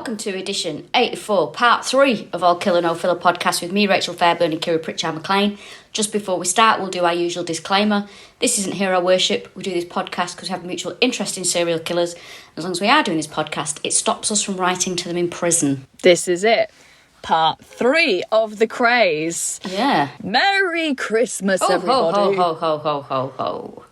welcome to edition 84, part 3 of our Killa No Filla podcast with me, Rachel Fairburn and Kiri Pritchard-McLean. Just before we start, we'll do our usual disclaimer. This isn't hero worship. We do this podcast because we have a mutual interest in serial killers. As long as we are doing this podcast, it stops us from writing to them in prison. This is it. Part 3 of the Krays. Yeah. Merry Christmas, everybody. Ho, ho, ho, ho, ho, ho.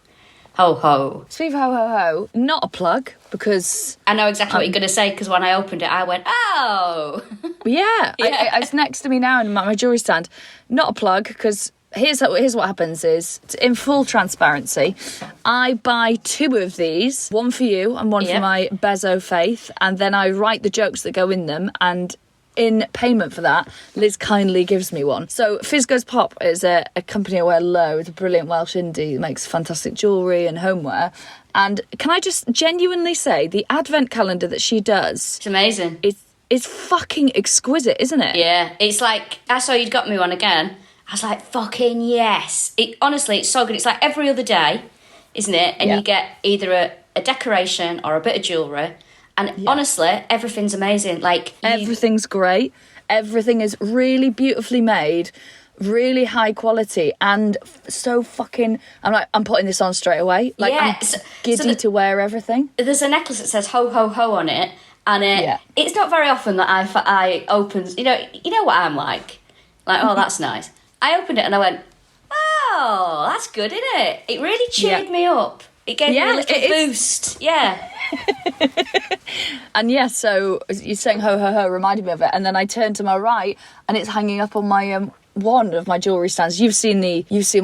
Ho, ho. Speak of ho, ho, ho, not a plug, because... I know exactly what you're going to say, because when I opened it, I went, oh! Yeah. It's next to me now in my jewellery stand. Not a plug, because here's what happens is, in full transparency, I buy 2 of these, one for you and one for my Bezo faith, and then I write the jokes that go in them, and... in payment for that, Liz kindly gives me one. So Fizz Goes Pop is a company I wear loads, a brilliant Welsh indie that makes fantastic jewellery and homeware. And can I just genuinely say, the advent calendar that she does... It's amazing. It's fucking exquisite, isn't it? Yeah, it's like, I saw you'd got me one again. I was like, fucking yes. Honestly, it's so good. It's like every other day, isn't it? And you get either a decoration or a bit of jewellery. And honestly, everything's amazing. Everything's great. Everything is really beautifully made, really high quality, and so fucking... I'm putting this on straight away. I'm giddy to wear everything. There's a necklace that says ho, ho, ho on it. And it's not very often that I open... You know what I'm like? Like, oh, that's nice. I opened it and I went, oh, that's good, isn't it? It really cheered me up. It gave me a little boost. Yeah. And so you're saying ho ho ho reminded me of it, and then I turned to my right and it's hanging up on my one of my jewellery stands. You've seen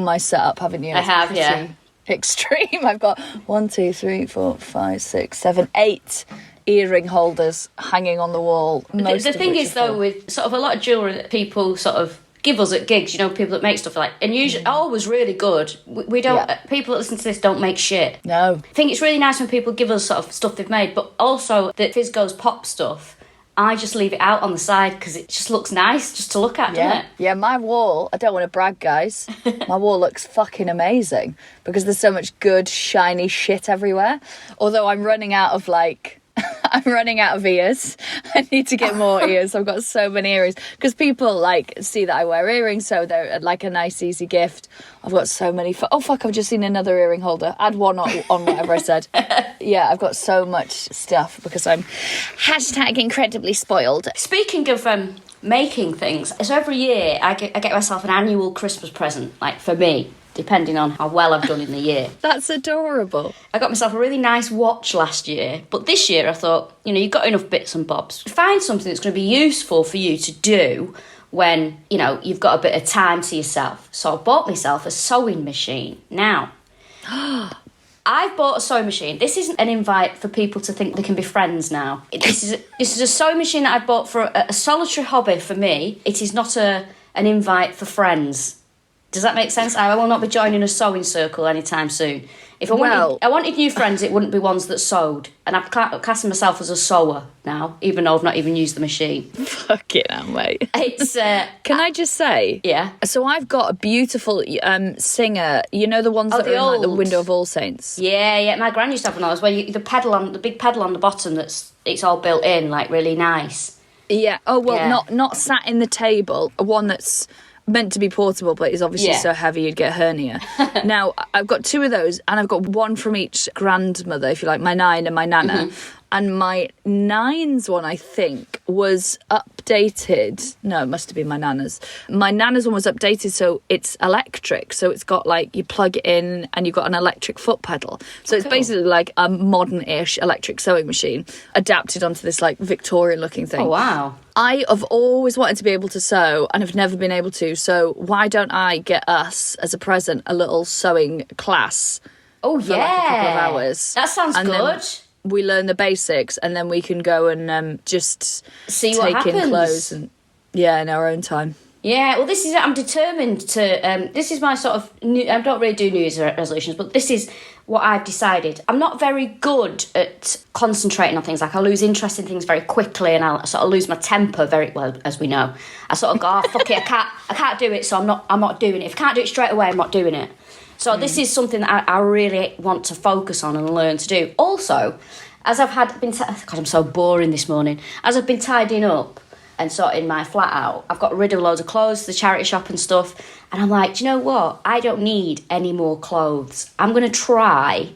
my setup, haven't you? I have, yeah. Extreme. I've got 1, 2, 3, 4, 5, 6, 7, 8 earring holders hanging on the wall. The thing is though, with sort of a lot of jewellery that people sort of give us at gigs, people that make stuff and usually always really good. We don't, people that listen to this don't make shit. No. I think it's really nice when people give us sort of stuff they've made, but also the Fizz Goes Pop stuff, I just leave it out on the side because it just looks nice just to look at, doesn't it? Yeah, my wall, I don't want to brag, guys, my wall looks fucking amazing because there's so much good, shiny shit everywhere. Although I'm running out of I'm running out of ears. I need to get more ears. I've got so many earrings. Because people, see that I wear earrings, so they're, a nice, easy gift. I've got so many... oh, fuck, I've just seen another earring holder. Add one on whatever I said. Yeah, I've got so much stuff because I'm #incredibly spoiled. Speaking of making things, so every year I get myself an annual Christmas present, for me, depending on how well I've done in the year. That's adorable. I got myself a really nice watch last year, but this year I thought, you've got enough bits and bobs. Find something that's going to be useful for you to do when, you've got a bit of time to yourself. So I bought myself a sewing machine. Now, I've bought a sewing machine. This isn't an invite for people to think they can be friends now. This is a sewing machine that I bought for a solitary hobby for me. It is not an invite for friends. Does that make sense? I will not be joining a sewing circle anytime soon. If I wanted new friends, it wouldn't be ones that sewed. And I'm classing myself as a sewer now, even though I've not even used the machine. Fuck it now, mate. It's... Can I just say? Yeah. So I've got a beautiful singer. You know the ones that are in the window of All Saints? Yeah. My gran used to have one of those where the big pedal on the bottom it's all built in, really nice. Yeah. Oh, well, not sat in the table. One that's... meant to be portable, but is obviously so heavy you'd get a hernia. Now, I've got 2 of those, and I've got one from each grandmother, if you like, my nine and my nana. Mm-hmm. And my nine's one, I think, was updated. No, it must have been my nana's. My nana's one was updated, so it's electric. So it's got, you plug it in, and you've got an electric foot pedal. So it's basically like a modern-ish electric sewing machine adapted onto this, Victorian-looking thing. Oh, wow. I have always wanted to be able to sew and have never been able to, so why don't I get us, as a present, a little sewing class? Oh, for a couple of hours. That sounds good. We learn the basics and then we can go and just see what happens. Take in clothes and in our own time. Yeah, well, this is... I'm determined to... this is my sort of... I don't really do New Year's resolutions, but this is what I've decided. I'm not very good at concentrating on things. I lose interest in things very quickly, and I sort of lose my temper very well, as we know. I sort of go, fuck it, I can't do it, so I'm not doing it. If I can't do it straight away, I'm not doing it. So this is something that I really want to focus on and learn to do. Also, as I've God, I'm so boring this morning. As I've been tidying up and sorting my flat out, I've got rid of loads of clothes to the charity shop and stuff. And I'm like, do you know what? I don't need any more clothes. I'm going to try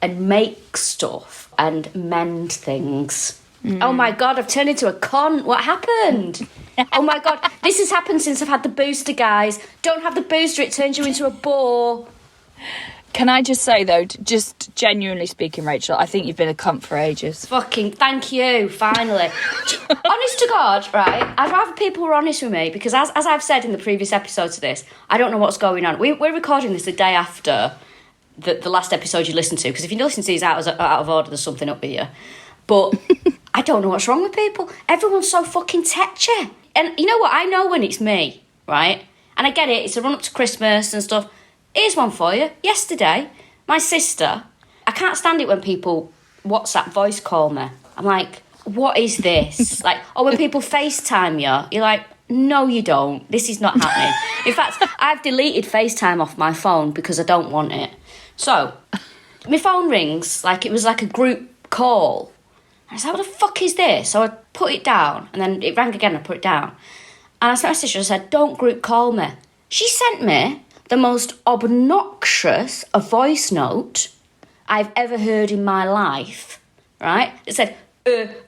and make stuff and mend things. Oh my God, I've turned into a con. What happened? Oh my God, this has happened since I've had the booster, guys. Don't have the booster, it turns you into a bore. Can I just say, though, just genuinely speaking, Rachel, I think you've been a cunt for ages. Fucking thank you, finally. Honest to God, right, I'd rather people were honest with me, because as I've said in the previous episodes of this, I don't know what's going on. We're recording this the day after the last episode you listened to, because if you listen to these out of order, there's something up with you. But I don't know what's wrong with people. Everyone's so fucking tetchy. And you know what? I know when it's me, right? And I get it. It's a run up to Christmas and stuff. Here's one for you. Yesterday, my sister, I can't stand it when people WhatsApp voice call me. I'm like, what is this? Like, when people FaceTime you, you're like, no, you don't. This is not happening. In fact, I've deleted FaceTime off my phone because I don't want it. So, my phone rings like it was like a group call. I said, what the fuck is this? So I put it down, and then it rang again, I put it down. And I sent my sister, I said, don't group call me. She sent me the most obnoxious voice note I've ever heard in my life, right? It said,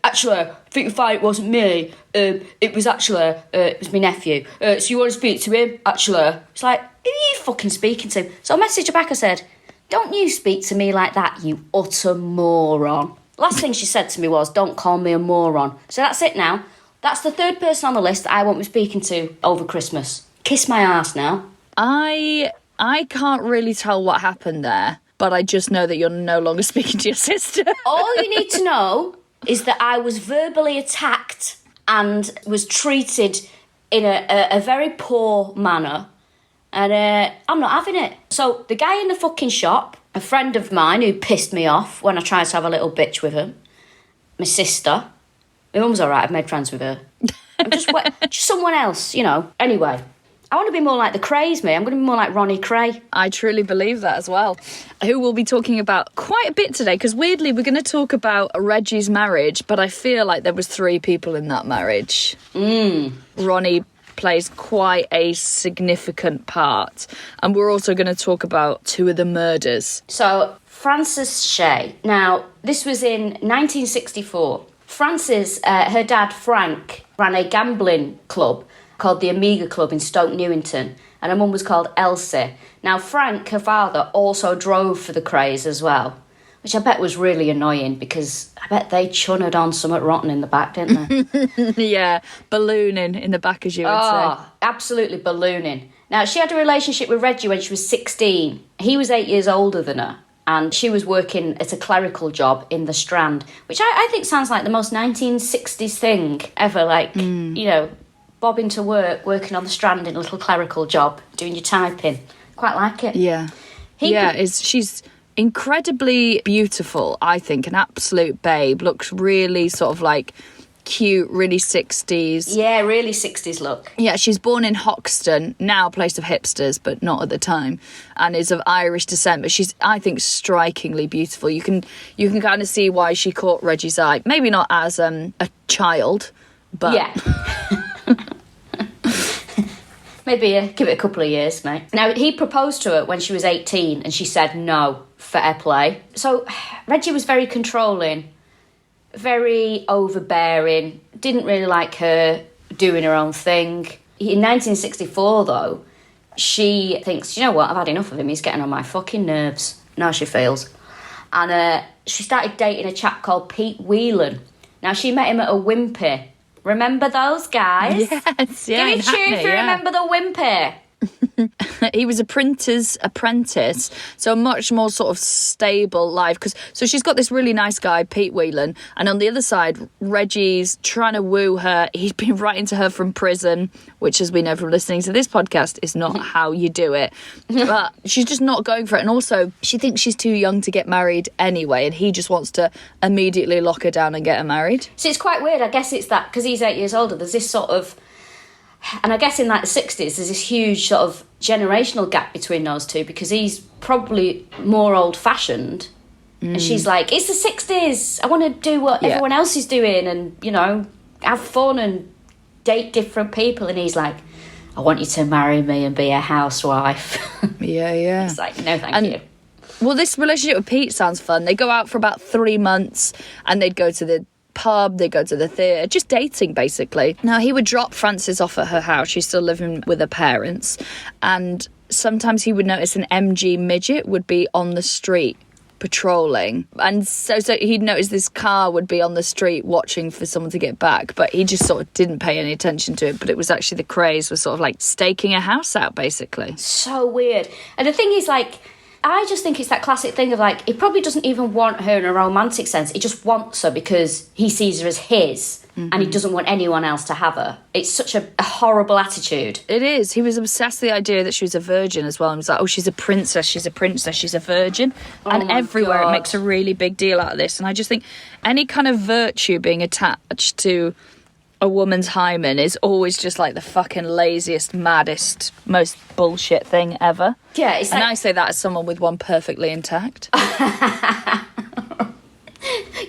actually, I think you find it wasn't me. It was my nephew. So you want to speak to him? Actually. It's like, who are you fucking speaking to? So I messaged her back, I said, don't you speak to me like that, you utter moron. Last thing she said to me was, don't call me a moron. So that's it now. That's the third person on the list that I won't be speaking to over Christmas. Kiss my ass now. I can't really tell what happened there, but I just know that you're no longer speaking to your sister. All you need to know is that I was verbally attacked and was treated in a very poor manner. And I'm not having it. So the guy in the fucking shop, a friend of mine who pissed me off when I tried to have a little bitch with him, my sister, my mum's all right, I've made friends with her. I'm just someone else, you know. Anyway, I want to be more like the Krays, me. I'm going to be more like Ronnie Kray. I truly believe that as well. Who we'll be talking about quite a bit today, because weirdly we're going to talk about Reggie's marriage, but I feel like there was 3 people in that marriage. Ronnie plays quite a significant part. And we're also going to talk about 2 of the murders. So, Francis Shea. Now, this was in 1964. Francis, her dad Frank, ran a gambling club called the Amiga Club in Stoke Newington, and her mum was called Elsie. Now, Frank, her father, also drove for the Krays as well, which I bet was really annoying because I bet they chunnered on something rotten in the back, didn't they? Yeah, ballooning in the back, as you would say. Absolutely ballooning. Now, she had a relationship with Reggie when she was 16. He was 8 years older than her, and she was working at a clerical job in the Strand, which I think sounds like the most 1960s thing ever, like, you know, bobbing to work, working on the Strand in a little clerical job, doing your typing. Quite like it. Yeah. She's incredibly beautiful, I think, an absolute babe. Looks really sort of like cute, really 60s. Yeah, really 60s look. Yeah, she's born in Hoxton, now a place of hipsters, but not at the time, and is of Irish descent, but she's, I think, strikingly beautiful. You can kind of see why she caught Reggie's eye. Maybe not as a child, but... Yeah. Maybe give it a couple of years, mate. Now, he proposed to her when she was 18 and she said no, fair play. So, Reggie was very controlling, very overbearing, didn't really like her doing her own thing. In 1964, though, she thinks, you know what, I've had enough of him, he's getting on my fucking nerves. Now she feels. And she started dating a chap called Pete Whelan. Now, she met him at a Wimpy. Remember those guys? Yes, yeah. Give me a tune if you remember the Wimpy. He was a printer's apprentice, so a much more sort of stable life. So she's got this really nice guy, Pete Whelan, and on the other side, Reggie's trying to woo her. He's been writing to her from prison, which, as we know from listening to this podcast, is not how you do it. But she's just not going for it. And also, she thinks she's too young to get married anyway, and he just wants to immediately lock her down and get her married. So it's quite weird. I guess it's that, because he's 8 years older, there's this sort of... And I guess in like the 60s, there's this huge sort of generational gap between those two, because he's probably more old-fashioned And she's like, it's the 60s. I want to do what everyone else is doing and, you know, have fun and date different people. And he's like, I want you to marry me and be a housewife. Yeah. It's like, no, thank you. Well, this relationship with Pete sounds fun. They go out for about 3 months and they'd go to the pub, they'd go to the theatre, just dating, basically. Now, he would drop Frances off at her house. She's still living with her parents. And sometimes he would notice an MG midget would be on the street patrolling, and so he'd notice this car would be on the street watching for someone to get back, but he just sort of didn't pay any attention to it. But it was actually the Krays were sort of like staking a house out, basically. So weird. And the thing is, like, I just think it's that classic thing of like, he probably doesn't even want her in a romantic sense. He just wants her because he sees her as his, and he doesn't want anyone else to have her. It's such a horrible attitude. It is. He was obsessed with the idea that she was a virgin as well. And he was like, oh, she's a princess, she's a virgin. And everywhere it makes a really big deal out of this. And I just think any kind of virtue being attached to a woman's hymen is always just like the fucking laziest, maddest, most bullshit thing ever. Yeah, it's and like... I say that as someone with one perfectly intact.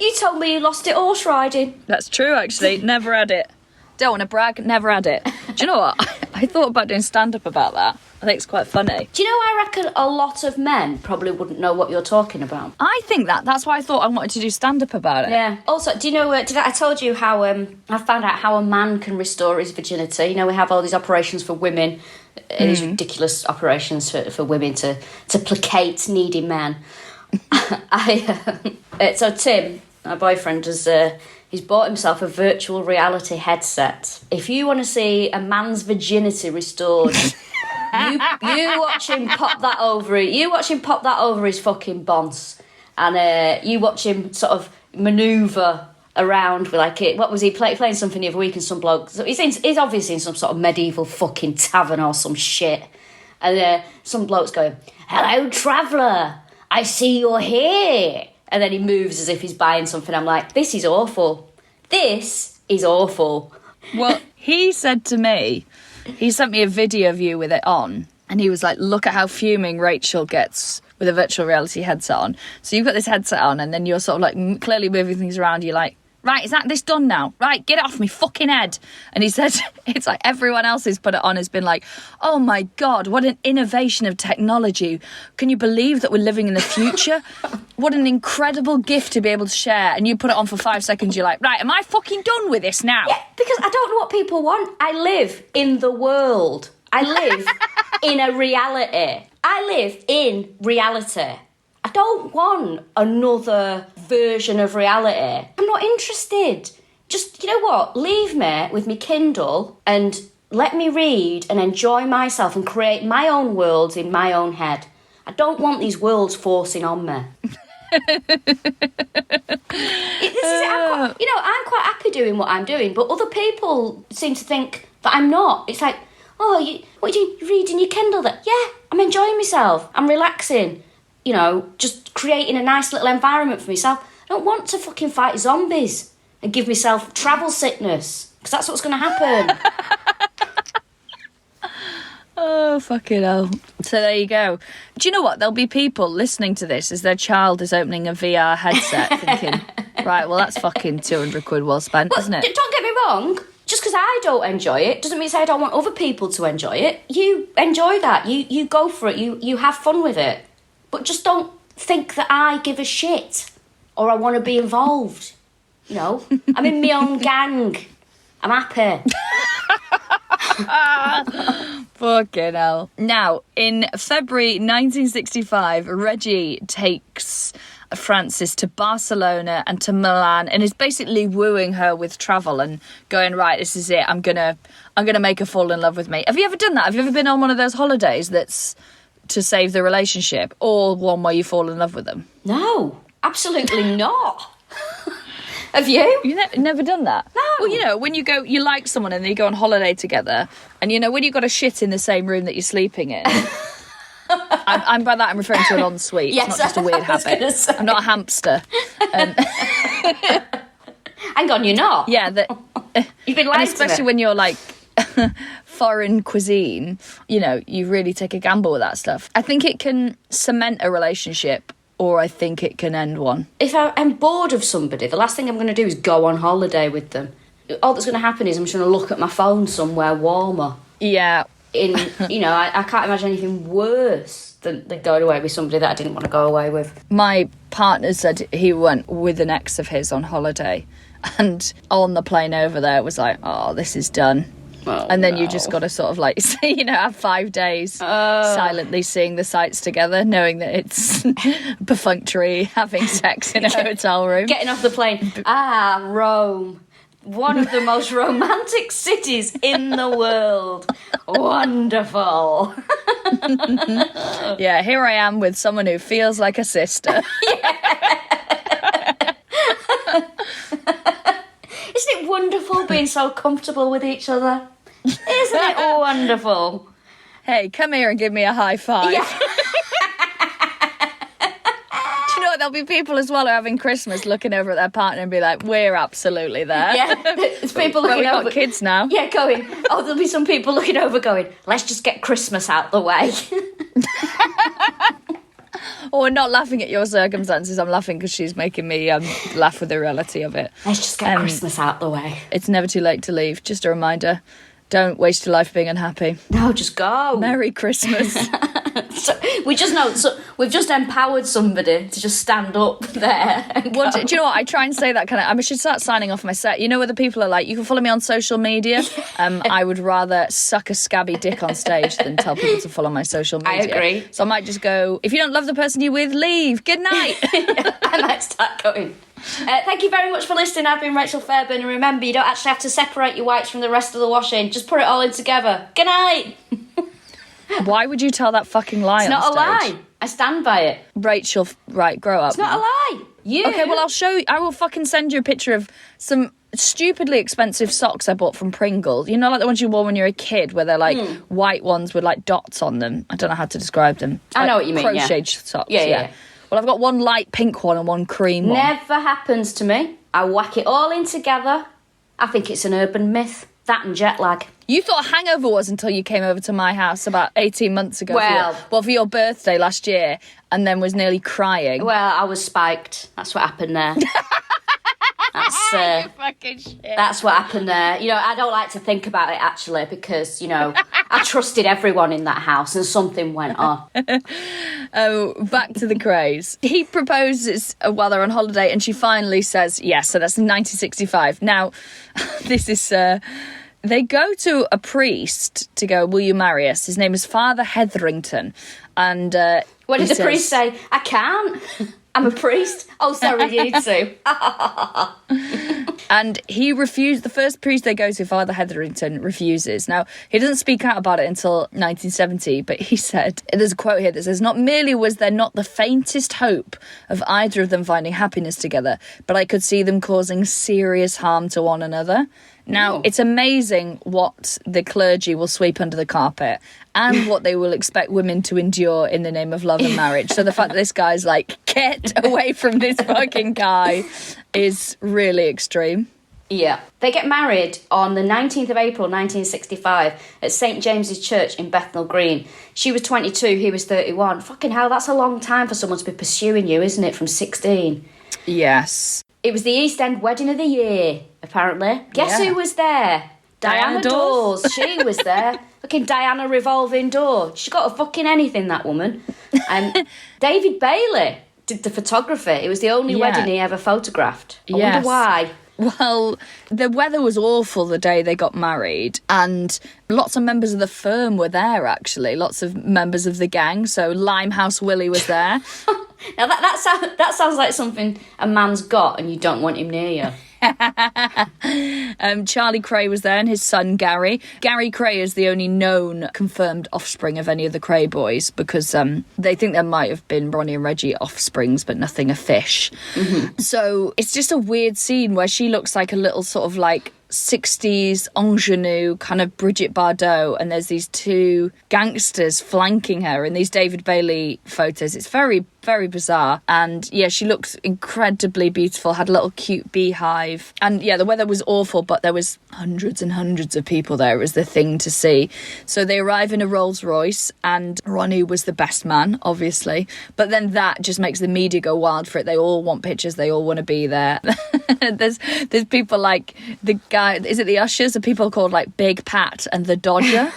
You told me you lost it horse riding. That's true, actually. Never had it. Don't want to brag, never had it. Do you know what? I thought about doing stand-up about that. I think it's quite funny. Do you know, I reckon a lot of men probably wouldn't know what you're talking about. I think that. That's why I thought I wanted to do stand-up about it. Yeah. Also, do you know, I told you how I found out how a man can restore his virginity. You know, we have all these operations for women, these ridiculous operations for women to placate needy men. So Tim, my boyfriend, he's bought himself a virtual reality headset. If you want to see a man's virginity restored, you watch him pop that over it. You watch him pop that over his fucking bonce, and you watch him sort of manoeuvre around with like it. What was he playing something the other week? And some bloke. So he's obviously in some sort of medieval fucking tavern or some shit, and some bloke's going, "Hello, traveller. I see you're here." And then he moves as if he's buying something. I'm like, this is awful. This is awful. Well, he said to me, he sent me a video of you with it on, and he was like, look at how fuming Rachel gets with a virtual reality headset on. So you've got this headset on, and then you're sort of like clearly moving things around. You're like, right, is that this done now? Right, get it off me fucking head. And he said, it's like everyone else who's put it on has been like, oh my God, what an innovation of technology. Can you believe that we're living in the future? What an incredible gift to be able to share. And you put it on for 5 seconds, you're like, right, am I fucking done with this now? Yeah, because I don't know what people want. I live in the world. I live in a reality. I live in reality. I don't want another version of reality. I'm not interested. Just, you know what? Leave me with my Kindle and let me read and enjoy myself and create my own worlds in my own head. I don't want these worlds forcing on me. I'm quite happy doing what I'm doing, but other people seem to think that I'm not. It's like, what are you reading your Kindle? That yeah, I'm enjoying myself. I'm relaxing. You know, just creating a nice little environment for myself. I don't want to fucking fight zombies and give myself travel sickness, because that's what's going to happen. Oh, fucking hell. So there you go. Do you know what? There'll be people listening to this as their child is opening a VR headset thinking, right, well, that's fucking 200 quid well spent, isn't it? Don't get me wrong. Just because I don't enjoy it doesn't mean to say I don't want other people to enjoy it. You enjoy that. You go for it. You have fun with it. But just don't think that I give a shit or I want to be involved. You know, I'm in my own gang. I'm happy. Fucking hell. Now, in February 1965, Reggie takes Frances to Barcelona and to Milan and is basically wooing her with travel and going, right, this is it. I'm gonna make her fall in love with me. Have you ever done that? Have you ever been on one of those holidays that's to save the relationship, or one where you fall in love with them? No, absolutely not. Have you? Never done that? No. Well, you know, when you like someone and then you go on holiday together, and you know, when you've got a shit in the same room that you're sleeping in. I'm by that I'm referring to an ensuite. Yes, it's not just a weird habit. I'm not a hamster. Hang on, you're not? Yeah, you've been lying especially to me. when you're like foreign cuisine, you know, you really take a gamble with that stuff. I think it can cement a relationship, or I think it can end one. If I'm bored of somebody, the last thing I'm going to do is go on holiday with them. All that's going to happen is I'm just going to look at my phone somewhere warmer. Yeah. I can't imagine anything worse than going away with somebody that I didn't want to go away with. My partner said he went with an ex of his on holiday, and on the plane over there it was like, oh, this is done. Oh, and then you just got to sort of like, have 5 days silently seeing the sights together, knowing that it's perfunctory having sex in a hotel room. Getting off the plane. Rome. One of the most romantic cities in the world. Wonderful. Yeah, here I am with someone who feels like a sister. Isn't it wonderful being so comfortable with each other? Isn't it wonderful? Hey, come here and give me a high five. Yeah. Do you know what? There'll be people as well who are having Christmas looking over at their partner and be like, we're absolutely there. Yeah, there's people looking we've over. got kids now. Yeah, going, there'll be some people looking over going, let's just get Christmas out the way. Or not laughing at your circumstances. I'm laughing because she's making me laugh with the reality of it. Let's just get Christmas out the way. It's never too late to leave. Just a reminder. Don't waste your life being unhappy. No, just go. Merry Christmas. So, we've just empowered somebody to just stand up there. Well, do you know what? I try and say that kind of. I should start signing off my set. You know, where the people are like, you can follow me on social media. I would rather suck a scabby dick on stage than tell people to follow my social media. I agree. So I might just go, if you don't love the person you're with, leave. Good night. I might start going. Thank you very much for listening. I've been Rachel Fairburn, and remember, you don't actually have to separate your whites from the rest of the washing. Just put it all in together. Good night. Why would you tell that fucking lie? It's not a lie. I stand by it. Rachel, right, grow up. It's not a lie. You. Okay, well, I'll show you. I will fucking send you a picture of some stupidly expensive socks I bought from Pringles. You know, like the ones you wore when you were a kid, where they're like white ones with like dots on them. I don't know how to describe them. I know what you mean. Crocheted socks. Yeah. Well, I've got one light pink one and one cream one. Never happens to me. I whack it all in together. I think it's an urban myth. That and jet lag. You thought a hangover was until you came over to my house about 18 months ago. For your birthday last year, and then was nearly crying. Well, I was spiked. That's what happened there. You fucking shit. That's what happened there. You know, I don't like to think about it, actually, because, I trusted everyone in that house and something went on. Back to the Krays. He proposes while they're on holiday, and she finally says yes. So that's 1965. Now, this is... they go to a priest to go, will you marry us? His name is Father Hetherington. And what did the priest say? I can't. I'm a priest. Oh, sorry, you too. And he refused. The first priest they go to, Father Hetherington, refuses. Now, he doesn't speak out about it until 1970, but he said, there's a quote here that says, not merely was there not the faintest hope of either of them finding happiness together, but I could see them causing serious harm to one another. Now, It's amazing what the clergy will sweep under the carpet and what they will expect women to endure in the name of love and marriage. So the fact that this guy's like, get away from this fucking guy is really extreme. Yeah. They get married on the 19th of April, 1965 at St. James's Church in Bethnal Green. She was 22, he was 31. Fucking hell, that's a long time for someone to be pursuing you, isn't it, from 16? Yes. It was the East End wedding of the year, apparently. Guess who was there? Diana Dawes. She was there. Fucking Diana Revolving Door. She got a fucking anything, that woman. David Bailey did the photography. It was the only wedding he ever photographed. I wonder why. Well, the weather was awful the day they got married, and lots of members of the firm were there, actually. Lots of members of the gang. So Limehouse Willie was there. Now, that sounds like something a man's got and you don't want him near you. Charlie Kray was there and his son Gary. Gary Kray is the only known confirmed offspring of any of the Kray boys, because they think there might have been Ronnie and Reggie offsprings, but nothing a fish. Mm-hmm. So it's just a weird scene where she looks like a little sort of like 60s ingenue kind of Bridget Bardot, and there's these two gangsters flanking her in these David Bailey photos. It's very Very bizarre. And yeah, she looks incredibly beautiful, had a little cute beehive. And yeah, the weather was awful, but there was hundreds and hundreds of people there. It was the thing to see. So they arrive in a Rolls Royce, and Ronnie was the best man, obviously. But then that just makes the media go wild for it. They all want pictures. They all want to be there. There's people like the guy, is it the ushers? Are people called like Big Pat and the Dodger?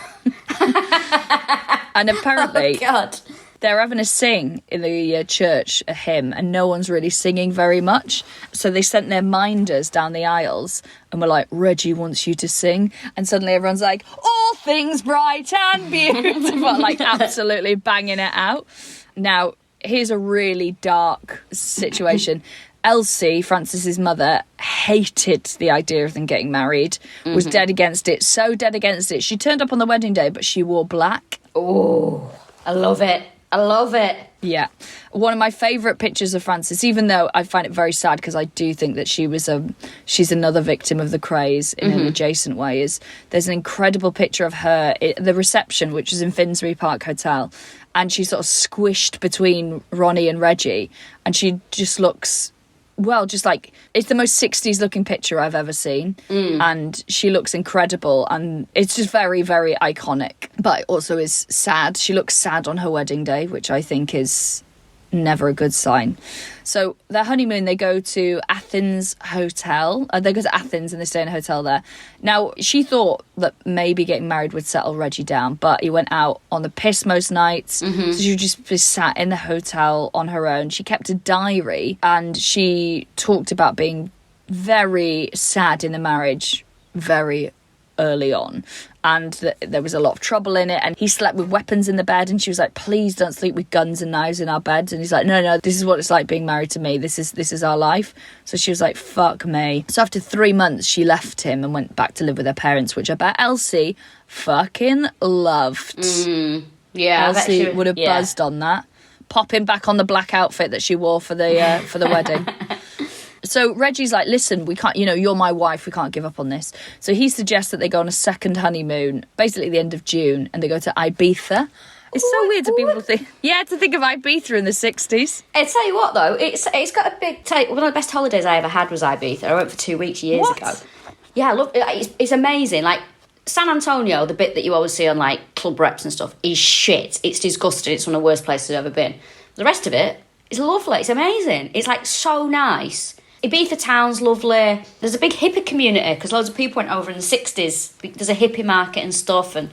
And apparently... Oh, God. They're having a sing in the church, a hymn, and no one's really singing very much. So they sent their minders down the aisles and were like, Reggie wants you to sing. And suddenly everyone's like, all things bright and beautiful, like absolutely banging it out. Now, here's a really dark situation. Elsie, Francis's mother, hated the idea of them getting married, was dead against it, so dead against it. She turned up on the wedding day, but she wore black. Oh, I love it. I love it. Yeah. One of my favourite pictures of Francis, even though I find it very sad because I do think that she's another victim of the Krays in an adjacent way, is there's an incredible picture of her at the reception, which is in Finsbury Park Hotel, and she's sort of squished between Ronnie and Reggie, and she just looks... well, just like, it's the most 60s looking picture I've ever seen. And she looks incredible, and it's just very, very iconic. But it also is sad. She looks sad on her wedding day, which I think is never a good sign. So their honeymoon, they go to Athens Hotel. They go to Athens and they stay in a hotel there. Now, she thought that maybe getting married would settle Reggie down, but he went out on the piss most nights. So she would just be sat in the hotel on her own. She kept a diary, and she talked about being very sad in the marriage very early on, and there was a lot of trouble in it, and he slept with weapons in the bed, and she was like, please don't sleep with guns and knives in our beds. And he's like, no, this is what it's like being married to me, this is our life. So she was like, fuck me. So after 3 months she left him and went back to live with her parents, which I bet Elsie fucking loved. Yeah, Elsie would have buzzed on that, popping back on the black outfit that she wore for the wedding. So Reggie's like, listen, we can't, you're my wife, we can't give up on this. So he suggests that they go on a second honeymoon, basically at the end of June, and they go to Ibiza. It's so weird to people to think of Ibiza in the 60s. I tell you what, though, it's got a big take. One of the best holidays I ever had was Ibiza. I went for 2 weeks years ago. Yeah, look, it's amazing. Like, San Antonio, the bit that you always see on, like, club reps and stuff, is shit. It's disgusting. It's one of the worst places I've ever been. The rest of it is lovely. It's amazing. It's, like, so nice. Ibiza town's lovely. There's a big hippie community because loads of people went over in the 60s. There's a hippie market and stuff, and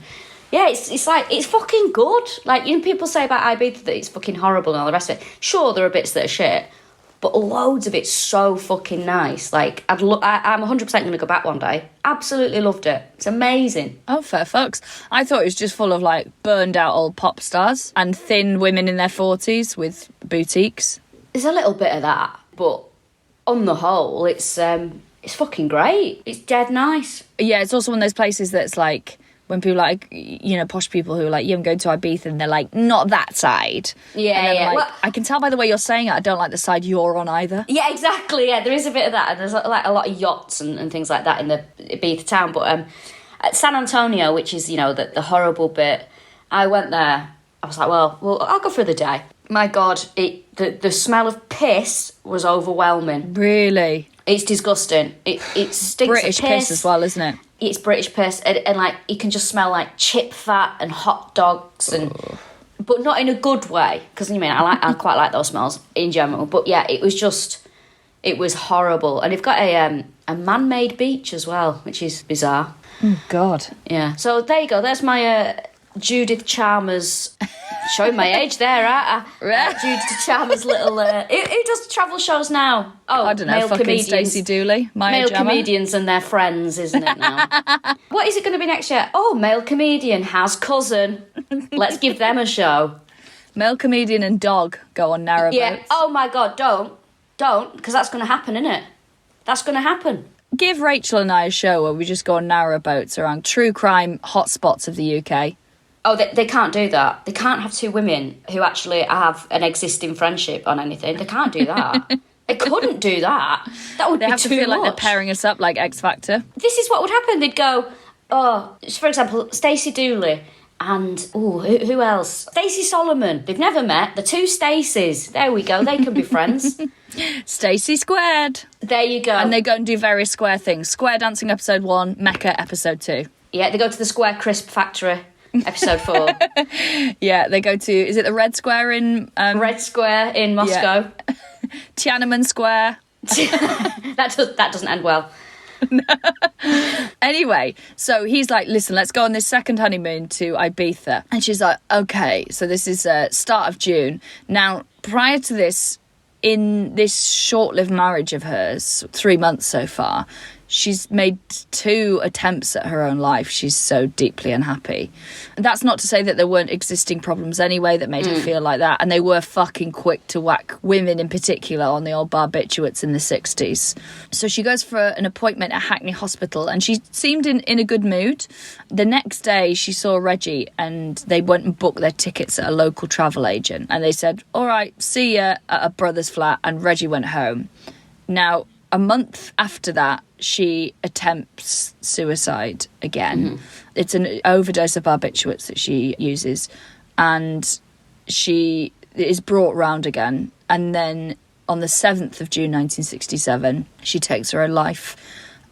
yeah, it's like, it's fucking good. Like, people say about Ibiza that it's fucking horrible and all the rest of it. Sure, there are bits that are shit, but loads of it's so fucking nice. Like, I'm 100% going to go back one day. Absolutely loved it. It's amazing. Oh, fair fucks. I thought it was just full of, like, burned out old pop stars and thin women in their 40s with boutiques. There's a little bit of that, but on the whole, it's fucking great. It's dead nice. Yeah, it's also one of those places that's like, when people like, posh people who are like, yeah, I'm going to Ibiza, and they're like, not that side. Yeah, yeah. Like, well, I can tell by the way you're saying it, I don't like the side you're on either. Yeah, exactly. Yeah, there is a bit of that. And there's like a lot of yachts and things like that in the Ibiza town. But at San Antonio, which is, the horrible bit, I went there. I was like, well, I'll go for the day. My God, the smell of piss was overwhelming. Really? It's disgusting. It stinks British of piss as well, isn't it? It's British piss, and like, you can just smell like chip fat and hot dogs, but not in a good way. Because I quite like those smells in general. But yeah, it was horrible, and they've got a man-made beach as well, which is bizarre. Oh God. Yeah. So there you go. There's my Judith Chalmers. Showing my age there, aren't I? Judith Chalmers' little... who does travel shows now? Oh, I don't know, fucking Stacey Dooley. Male comedians and their friends, isn't it now? What is it going to be next year? Oh, male comedian has cousin. Let's give them a show. Male comedian and dog go on narrowboats. Yeah. Oh my God, don't, because that's going to happen, isn't it? That's going to happen. Give Rachel and I a show where we just go on narrowboats around true crime hotspots of the UK. Oh, they can't do that. They can't have two women who actually have an existing friendship on anything. They can't do that. They couldn't do that. That would be too much. They have to feel like they're pairing us up like X Factor. This is what would happen. They'd go, for example, Stacey Dooley And, who else? Stacey Solomon. They've never met. The two Stacys. There we go. They can be friends. Stacey squared. There you go. And they go and do various square things. Square dancing episode 1, Mecca episode 2. Yeah, they go to the Square Crisp Factory episode 4. Yeah, they go to, is it the Red Square in... Red Square in Moscow. Yeah. Tiananmen Square. That doesn't end well. Anyway, so he's like, listen, let's go on this second honeymoon to Ibiza. And she's like, okay. So this is start of June. Now, prior to this, in this short-lived marriage of hers, 3 months so far, she's made 2 attempts at her own life. She's so deeply unhappy. And that's not to say that there weren't existing problems anyway that made her feel like that. And they were fucking quick to whack women in particular on the old barbiturates in the 60s. So she goes for an appointment at Hackney Hospital and she seemed in a good mood. The next day she saw Reggie and they went and booked their tickets at a local travel agent. And they said, all right, see ya at a brother's flat. And Reggie went home. Now, a month after that, she attempts suicide again. It's an overdose of barbiturates that she uses. And she is brought round again. And then on the 7th of June 1967, she takes her own life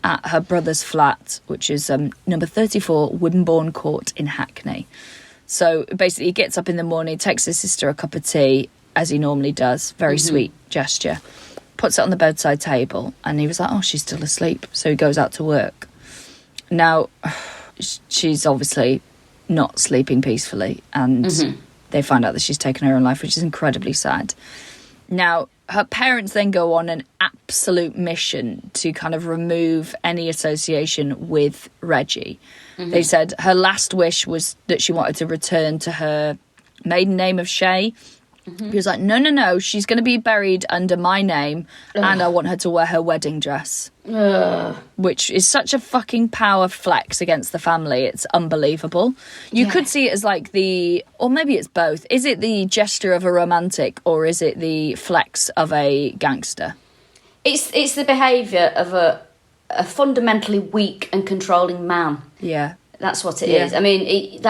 at her brother's flat, which is number 34 Wimborne Court in Hackney. So basically he gets up in the morning, takes his sister a cup of tea, as he normally does. Very sweet gesture. Puts it on the bedside table and he was like, oh, she's still asleep. So he goes out to work. Now, she's obviously not sleeping peacefully and they find out that she's taken her own life, which is incredibly sad. Now, her parents then go on an absolute mission to kind of remove any association with Reggie. They said her last wish was that she wanted to return to her maiden name of Shea. He was like, no, she's going to be buried under my name and I want her to wear her wedding dress. Which is such a fucking power flex against the family. It's unbelievable. You could see it as like or maybe it's both. Is it the gesture of a romantic or is it the flex of a gangster? It's the behaviour of a fundamentally weak and controlling man. Yeah. That's what it is. I mean,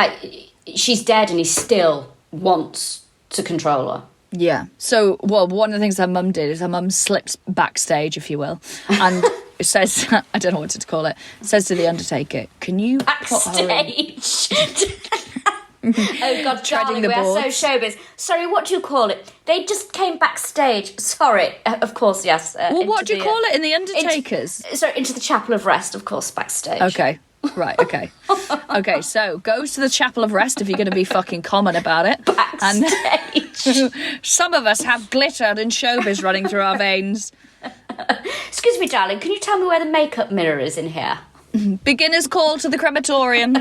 she's dead and he still wants to control her. Yeah. So, one of the things her mum did is her mum slips backstage, if you will, and says, I don't know what to call it, says to the Undertaker, can you backstage? Oh God, darling, we are so showbiz. Sorry, what do you call it? They just came backstage. Sorry, of course, yes. What do you call it in the Undertakers? Into the Chapel of Rest, of course, backstage. Okay. Right, okay. Okay, so goes to the Chapel of Rest if you're going to be fucking common about it. Backstage. And some of us have glitter and showbiz running through our veins. Excuse me, darling, can you tell me where the makeup mirror is in here? Beginner's call to the crematorium.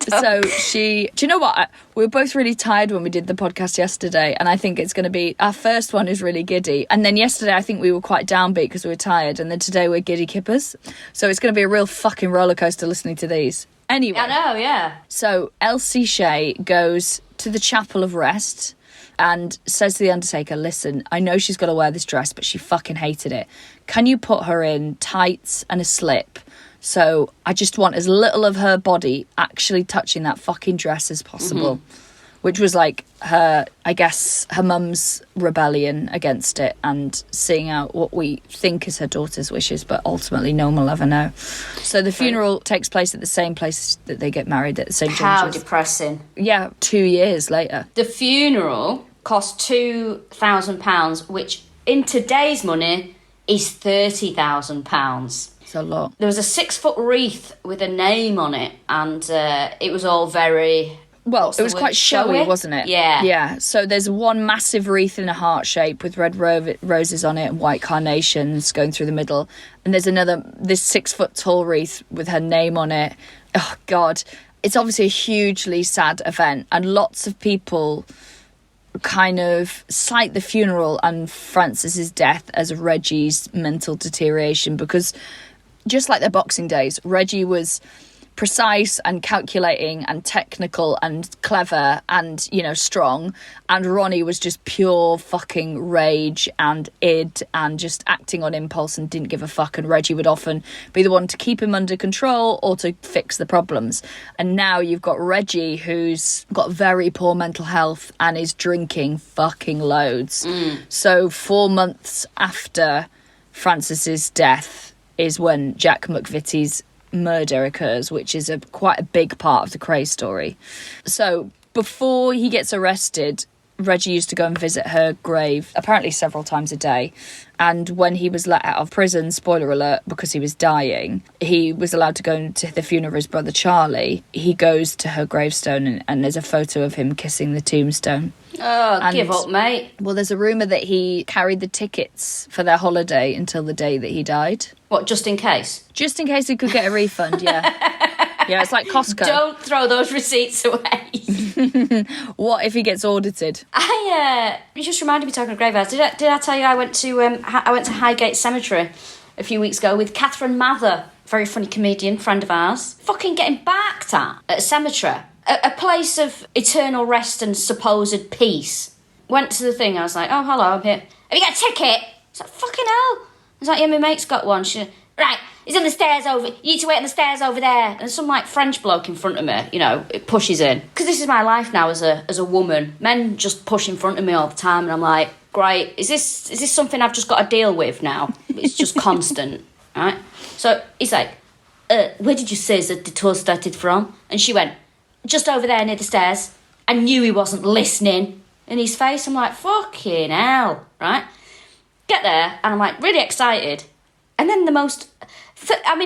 So do you know what? We were both really tired when we did the podcast yesterday, and I think it's going to be, our first one is really giddy. And then yesterday, I think we were quite downbeat because we were tired, and then today we're giddy kippers. So it's going to be a real fucking roller coaster listening to these. Anyway. I know, yeah. So Elsie Shea goes to the Chapel of Rest and says to the Undertaker, listen, I know she's got to wear this dress, but she fucking hated it. Can you put her in tights and a slip? So I just want as little of her body actually touching that fucking dress as possible. Which was like her mum's rebellion against it and seeing out what we think is her daughter's wishes, but ultimately no one will ever know. So the funeral takes place at the same place that they get married at St. George's. How depressing. Yeah, 2 years later. The funeral cost £2,000, which in today's money is £30,000. It's a lot. There was a 6-foot wreath with a name on it, and it was all very... Well, it was quite showy, wasn't it? Yeah. Yeah. So there's one massive wreath in a heart shape with red roses on it and white carnations going through the middle. And there's this 6-foot tall wreath with her name on it. Oh, God. It's obviously a hugely sad event. And lots of people kind of cite the funeral and Francis's death as Reggie's mental deterioration because just like their boxing days, Reggie was precise and calculating and technical and clever and, you know, strong. And Ronnie was just pure fucking rage and id and just acting on impulse and didn't give a fuck. And Reggie would often be the one to keep him under control or to fix the problems. And now you've got Reggie, who's got very poor mental health and is drinking fucking loads. So 4 months after Francis's death is when Jack McVitie's murder occurs, which is quite a big part of the Krays story. So before he gets arrested, Reggie used to go and visit her grave apparently several times a day. And when he was let out of prison, spoiler alert, because he was dying, he was allowed to go to the funeral of his brother Charlie. He goes to her gravestone and there's a photo of him kissing the tombstone. Oh, and, give up, mate. Well, there's a rumour that he carried the tickets for their holiday until the day that he died. What, just in case? Just in case he could get a refund, yeah. Yeah, it's like Costco. Don't throw those receipts away. What if he gets audited? You just reminded me, talking of graveyards. Did I tell you I went to Highgate Cemetery a few weeks ago with Catherine Mather, very funny comedian, friend of ours. Fucking getting barked at a cemetery, a place of eternal rest and supposed peace. Went to the thing. I was like, oh, hello, I'm here. Have you got a ticket? It's like, fucking hell. I was like, yeah, my mate's got one. Right, he's on the stairs over. You need to wait on the stairs over there. And some like French bloke in front of me, you know, it pushes in. Because this is my life now as a woman. Men just push in front of me all the time, and I'm like, great. Is this something I've just got to deal with now? It's just constant, right? So he's like, where did you say that the tour started from? And she went, just over there near the stairs. I knew he wasn't listening. In his face, I'm like, fucking hell, right? Get there, and I'm like really excited. And then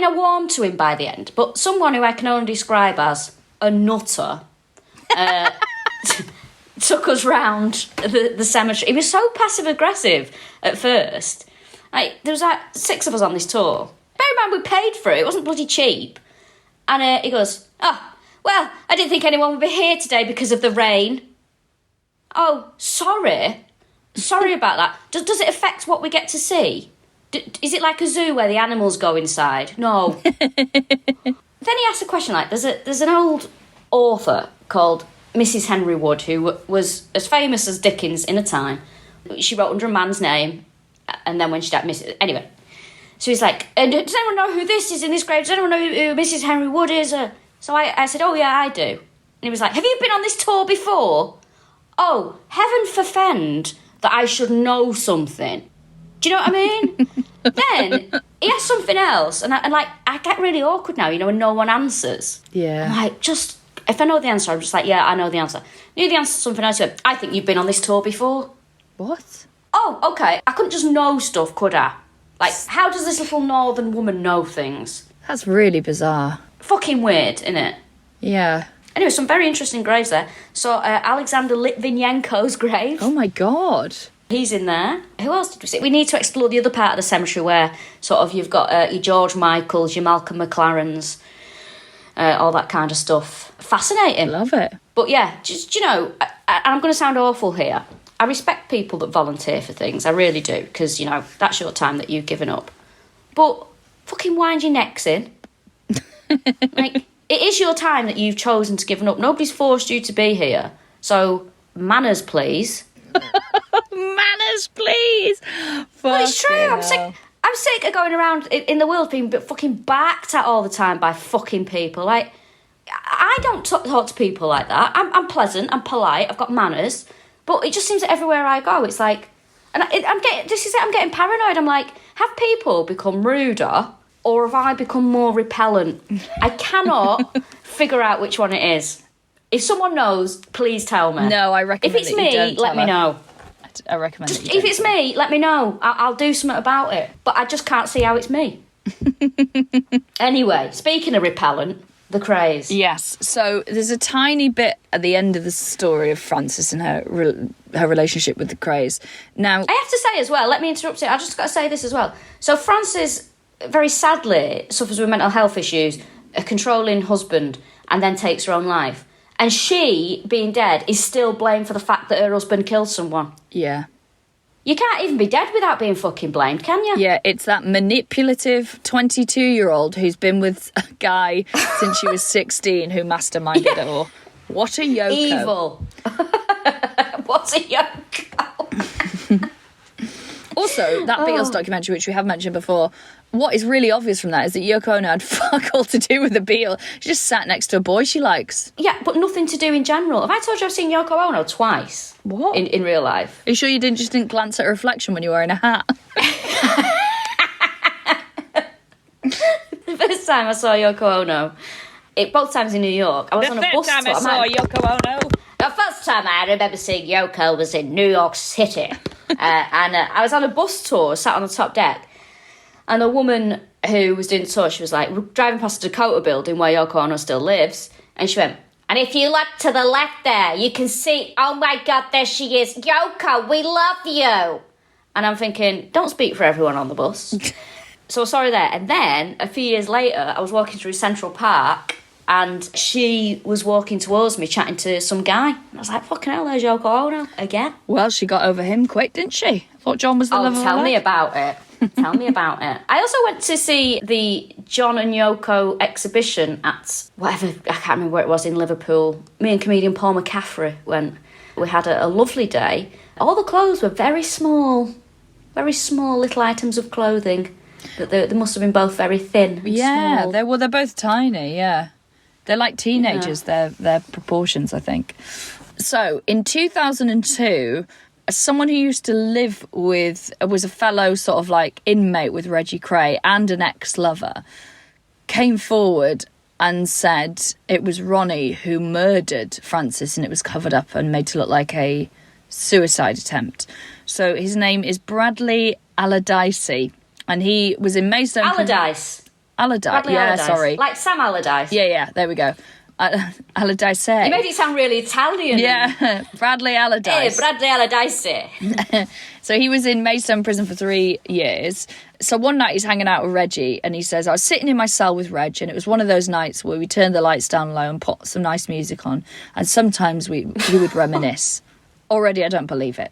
I warmed to him by the end, but someone who I can only describe as a nutter took us round the cemetery. He was so passive-aggressive at first. Like, there was like 6 of us on this tour. Bear in mind, we paid for it. It wasn't bloody cheap. And he goes, oh, well, I didn't think anyone would be here today because of the rain. Oh, sorry. Sorry about that. Does it affect what we get to see? Is it like a zoo where the animals go inside? No. Then he asked a question like, there's an old author called Mrs. Henry Wood who was as famous as Dickens in a time. She wrote under a man's name, and then when she died, anyway. So he's like, does anyone know who this is in this grave? Does anyone know who Mrs. Henry Wood is? So I said, oh yeah, I do. And he was like, have you been on this tour before? Oh, heaven forfend that I should know something. Do you know what I mean? Then he asked something else, and I get really awkward now, you know, when no one answers. Yeah. I'm like, just, if I know the answer, I'm just like, yeah, I know the answer. Knew the answer to something else. I think you've been on this tour before. What? Oh, okay. I couldn't just know stuff, could I? Like, how does this little northern woman know things? That's really bizarre. Fucking weird, innit? Yeah. Anyway, some very interesting graves there. So, Alexander Litvinenko's grave. Oh my God. He's in there. Who else did we see? We need to explore the other part of the cemetery where sort of you've got your George Michaels, your Malcolm McLarens, all that kind of stuff. Fascinating. Love it. But yeah, just, you know, I'm going to sound awful here. I respect people that volunteer for things. I really do, because, you know, that's your time that you've given up. But fucking wind your necks in. Like, it is your time that you've chosen to give up. Nobody's forced you to be here. So, manners, please. Manners, please. Well, it's true. I'm sick of going around in the world being fucking barked at all the time by fucking people. Like, I don't talk to people like that. I'm pleasant, I'm polite, I've got manners, but it just seems that everywhere I go, it's like, and I'm getting paranoid. I'm like, have people become ruder, or have I become more repellent? I cannot figure out which one it is. If someone knows, please tell me. No, I recommend. If it's me, let me know. I recommend just, that you if it's me, let me know. I'll do something about it. But I just can't see how it's me. Anyway, speaking of repellent, the Krays. Yes. So there's a tiny bit at the end of the story of Francis and her relationship with the Krays. Now, I have to say as well, let me interrupt you. I just got to say this as well. So Francis, very sadly, suffers with mental health issues, a controlling husband, and then takes her own life. And she, being dead, is still blamed for the fact that her husband killed someone. Yeah. You can't even be dead without being fucking blamed, can you? Yeah, it's that manipulative 22-year-old who's been with a guy since she was 16 who masterminded it all. What a yoko. Evil. What a yoko. Also, that Beatles documentary, which we have mentioned before, what is really obvious from that is that Yoko Ono had fuck all to do with the Beatle. She just sat next to a boy she likes. Yeah, but nothing to do in general. Have I told you I've seen Yoko Ono twice? What? In real life. Are you sure you didn't glance at her reflection when you were wearing a hat? The first time I saw Yoko Ono, both times in New York, I was on a bus tour. The first time I saw Yoko Ono. The first time I remember seeing Yoko was in New York City. And I was on a bus tour, sat on the top deck, and a woman who was doing the tour, she was like driving past the Dakota building where Yoko Ono still lives, and she went, and if you look to the left there, you can see, oh my God, there she is. Yoko, we love you. And I'm thinking, don't speak for everyone on the bus. So sorry there. And then, a few years later, I was walking through Central Park, and she was walking towards me, chatting to some guy. And I was like, fucking hell, there's Yoko Ono again. Well, she got over him quick, didn't she? I thought John was the love of her life. Tell me about it. Tell me about it. I also went to see the John and Yoko exhibition at whatever, I can't remember where it was, in Liverpool. Me and comedian Paul McCaffrey went. We had a lovely day. All the clothes were very small little items of clothing. But they must have been both very thin and small. They're both tiny, yeah. They're like teenagers, their proportions, I think. So, in 2002, someone who used to live with, was a fellow sort of like inmate with Reggie Kray and an ex-lover, came forward and said it was Ronnie who murdered Francis, and it was covered up and made to look like a suicide attempt. So his name is Bradley Allardyce, and he was in Maidstone... Allardyce, yeah, sorry. Like Sam Allardyce. Yeah, there we go. Allardyce. You made it sound really Italian. Yeah, Bradley Allardyce. Hey, Bradley Allardyce. So he was in Maidstone prison for 3 years. So one night he's hanging out with Reggie, and he says, I was sitting in my cell with Reg, and it was one of those nights where we turned the lights down low and put some nice music on, and sometimes he would reminisce. Already, I don't believe it.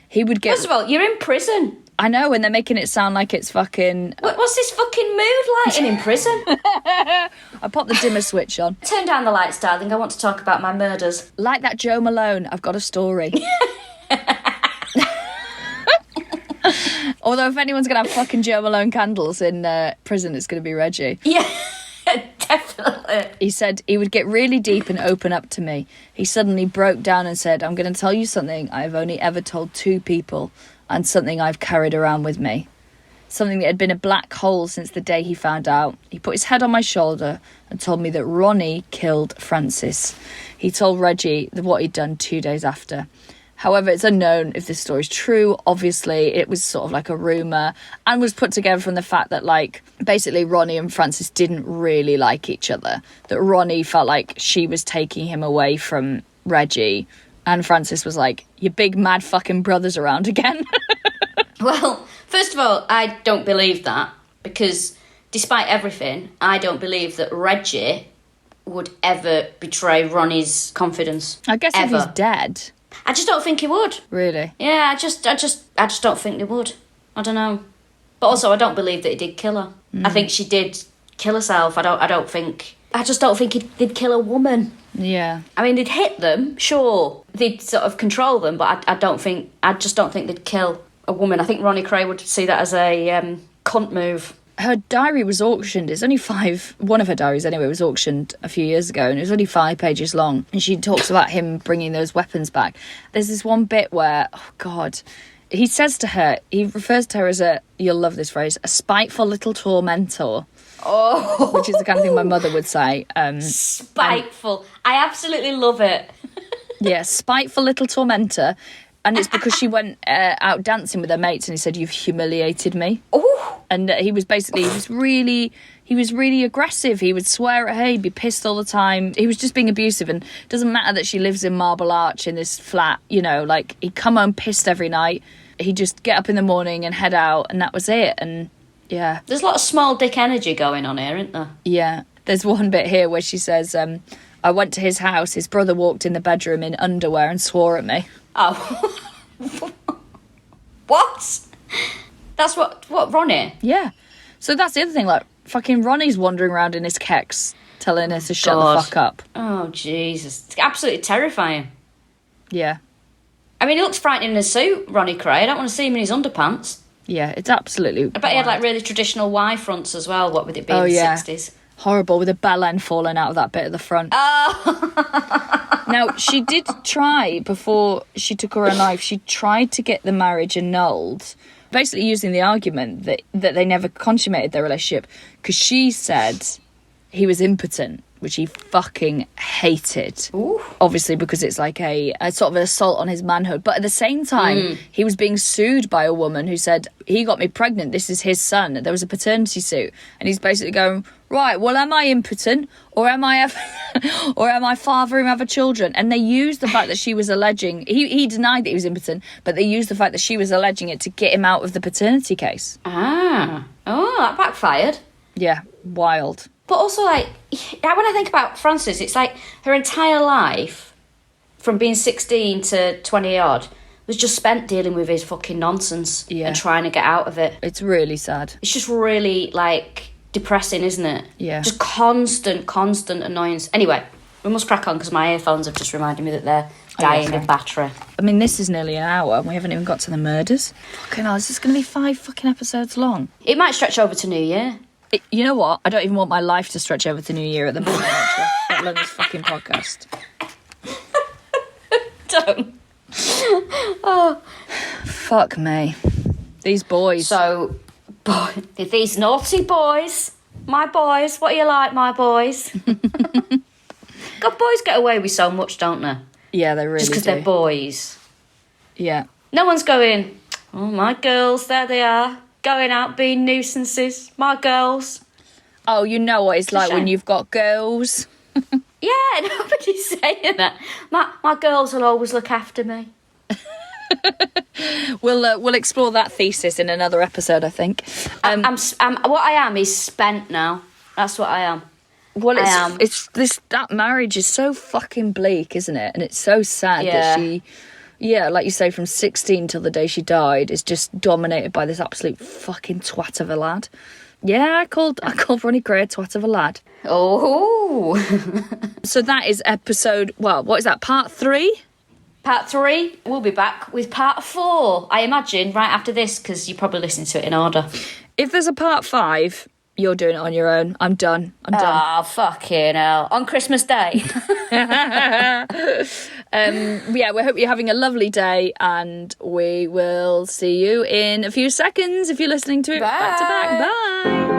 He would get... First of all, you're in prison. I know, and they're making it sound like it's fucking... What's this fucking mood lighting in prison? I popped the dimmer switch on. Turn down the lights, darling. I want to talk about my murders. Like that Joe Malone, I've got a story. Although if anyone's going to have fucking Joe Malone candles in prison, it's going to be Reggie. Yeah, definitely. He said he would get really deep and open up to me. He suddenly broke down and said, I'm going to tell you something I've only ever told 2 people, and something I've carried around with me. Something that had been a black hole since the day he found out. He put his head on my shoulder and told me that Ronnie killed Francis. He told Reggie what he'd done 2 days after. However, it's unknown if this story's true. Obviously, it was sort of like a rumour, and was put together from the fact that, like, basically Ronnie and Francis didn't really like each other. That Ronnie felt like she was taking him away from Reggie, and Francis was like, your big mad fucking brother's around again. Well, first of all, I don't believe that, because despite everything, I don't believe that Reggie would ever betray Ronnie's confidence. I guess ever. If he's dead... I just don't think he would. Really? Yeah, I just don't think they would. I don't know. But also, I don't believe that he did kill her. I think she did kill herself. I just don't think they'd kill a woman. Yeah. I mean, they'd hit them, sure. They'd sort of control them, but I just don't think they'd kill a woman. I think Ronnie Kray would see that as a cunt move. Her diary was auctioned. It's only 5... One of her diaries, anyway, was auctioned a few years ago, and it was only 5 pages long. And she talks about him bringing those weapons back. There's this one bit where, oh, God... He says to her, he refers to her as you'll love this phrase, a spiteful little tormentor. Oh. Which is the kind of thing my mother would say. Spiteful. I absolutely love it. Yeah, spiteful little tormentor. And it's because she went out dancing with her mates, and he said, you've humiliated me. Oh. And he was really aggressive. He would swear at her, he'd be pissed all the time. He was just being abusive, and it doesn't matter that she lives in Marble Arch in this flat, you know, like, he'd come home pissed every night. He'd just get up in the morning and head out, and that was it. And yeah. There's a lot of small dick energy going on here, isn't there? Yeah. There's one bit here where she says, I went to his house, his brother walked in the bedroom in underwear and swore at me. Oh. What? That's what Ronnie? Yeah. So that's the other thing, like, fucking Ronnie's wandering around in his kecks telling her to shut the fuck up. Oh, Jesus. It's absolutely terrifying. Yeah. I mean, he looks frightening in a suit, Ronnie Kray. I don't want to see him in his underpants. Yeah, it's absolutely I bet he had, like, really traditional Y fronts as well, what with it being the 60s. Horrible, with a bell end falling out of that bit at the front. Oh! Now, she did try, before she took her own life, she tried to get the marriage annulled, basically using the argument that they never consummated their relationship, because she said he was impotent, which he fucking hated. Ooh. Obviously, because it's like a sort of an assault on his manhood. But at the same time, he was being sued by a woman who said, he got me pregnant, this is his son. There was a paternity suit. And he's basically going, right, well, am I impotent? Or am I fathering other children? And they used the fact that she was alleging, he denied that he was impotent, but they used the fact that she was alleging it to get him out of the paternity case. Ah. Oh, that backfired. Yeah, wild. But also, like, when I think about Francis, it's like her entire life, from being 16 to 20-odd, was just spent dealing with his fucking nonsense and trying to get out of it. It's really sad. It's just really, like, depressing, isn't it? Yeah. Just constant annoyance. Anyway, we must crack on because my earphones have just reminded me that they're dying of battery. I mean, this is nearly an hour and we haven't even got to the murders. Fucking hell, is this going to be 5 fucking episodes long? It might stretch over to New Year. You know what? I don't even want my life to stretch over to New Year at the moment, actually. Let alone this fucking podcast. Don't. Oh. Fuck me. These boys. So, these naughty boys. My boys. What are you like, my boys? God, boys get away with so much, don't they? Yeah, they really Just because do. they're boys. Yeah. No one's going, oh, my girls, there they are. Going out being nuisances. My girls. Oh, you know what it's like when you've got girls. Yeah, nobody's saying that. My girls will always look after me. We'll explore that thesis in another episode, I think. I'm what I am is spent now. That's what I am. Well, that marriage is so fucking bleak, isn't it? And it's so sad that she, like you say, from 16 till the day she died, is just dominated by this absolute fucking twat of a lad. Yeah, I called Ronnie Kray a twat of a lad. Oh. So that is episode, well, what is that, part 3? Part 3. We'll be back with part 4, I imagine, right after this, because you're probably listening to it in order. If there's a part 5, you're doing it on your own. I'm done. Oh, fucking hell. On Christmas Day. We hope you're having a lovely day, and we will see you in a few seconds if you're listening to it back to back. Bye.